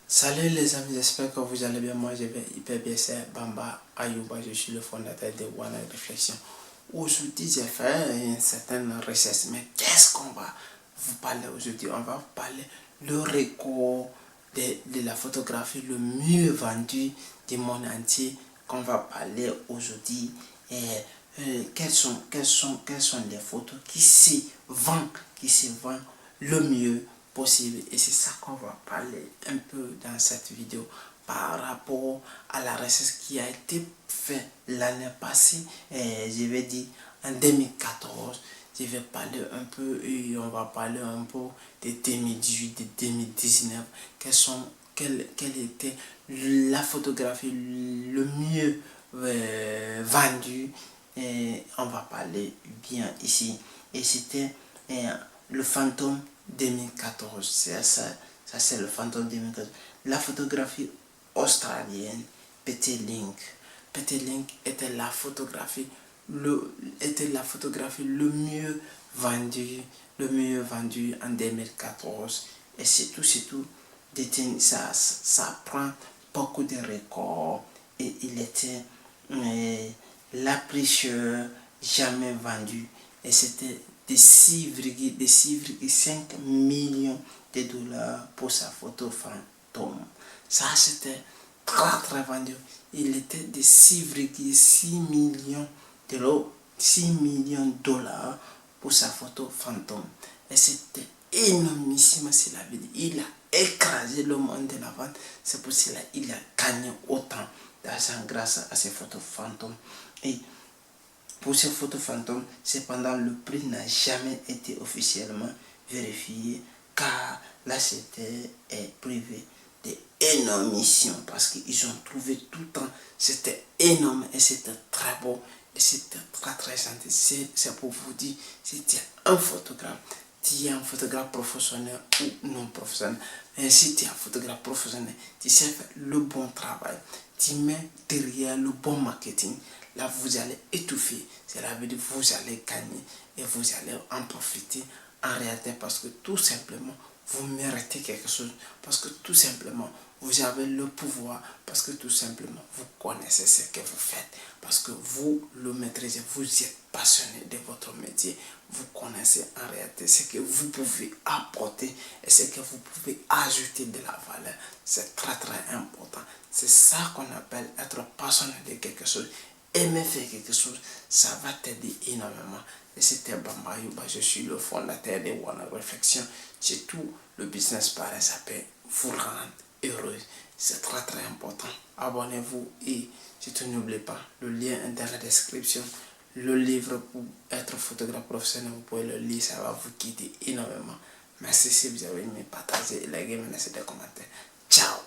Salut les amis, j'espère que vous allez bien. Moi je vais hyper bien, c'est Bamba Ayouba, je suis le fondateur de One Réflexion. Aujourd'hui j'ai fait une certaine recherche, mais qu'est-ce qu'on va vous parler aujourd'hui? On va vous parler le record de la photographie le mieux vendu du monde entier qu'on va parler aujourd'hui. Et quelles sont les photos qui se vendent le mieux possible, et c'est ça qu'on va parler un peu dans cette vidéo par rapport à la recherche qui a été faite l'année passée, et je vais dire en 2014. Je vais parler un peu et on va parler un peu de 2018, de 2019, quelle était la photographie le mieux vendue, et on va parler bien ici. Et c'était le fantôme 2014, ça c'est le fantôme 2014. La photographie australienne, Peter Link. Peter Link était la photographie le mieux vendue en 2014. Et c'est tout, ça prend beaucoup de records, et il était la précieuse jamais vendue, et c'était de 6,5 millions de dollars pour sa photo fantôme. Ça c'était très vendu. Il était de 6,6 millions de 6 millions de dollars pour sa photo fantôme. Et c'était énormissime, c'est la vie. Il a écrasé le monde de la vente. C'est pour cela qu'il a gagné autant d'argent grâce à ses photos fantômes. Et pour ces photos fantômes, cependant, le prix n'a jamais été officiellement vérifié, car la société est privée d'énormissime, parce qu'ils ont trouvé tout le temps, c'était énorme et c'était très beau et c'était très gentil. C'est pour vous dire, si tu es un photographe, tu es un photographe professionnel ou non professionnel, mais si tu es un photographe professionnel, tu sais faire le bon travail, tu mets derrière le bon marketing, là vous allez étouffer. Cela veut dire que vous allez gagner et vous allez en profiter en réalité, parce que tout simplement vous méritez quelque chose, parce que tout simplement vous avez le pouvoir, parce que tout simplement vous connaissez ce que vous faites, parce que vous le maîtrisez, vous êtes passionné de votre métier, vous connaissez en réalité ce que vous pouvez apporter et ce que vous pouvez ajouter de la valeur. C'est très important. C'est ça qu'on appelle être passionné de quelque chose. Aimer faire quelque chose, ça va t'aider énormément. Et c'était Bamba Ayouba, je suis le fondateur de One Réflexion. C'est tout le business pareil, ça peut vous rendre heureux. C'est très important. Abonnez-vous, et surtout n'oubliez pas le lien est dans la description. Le livre pour être photographe professionnel, vous pouvez le lire, ça va vous guider énormément. Merci si vous avez aimé, partagez, likez, laissez des commentaires. Ciao.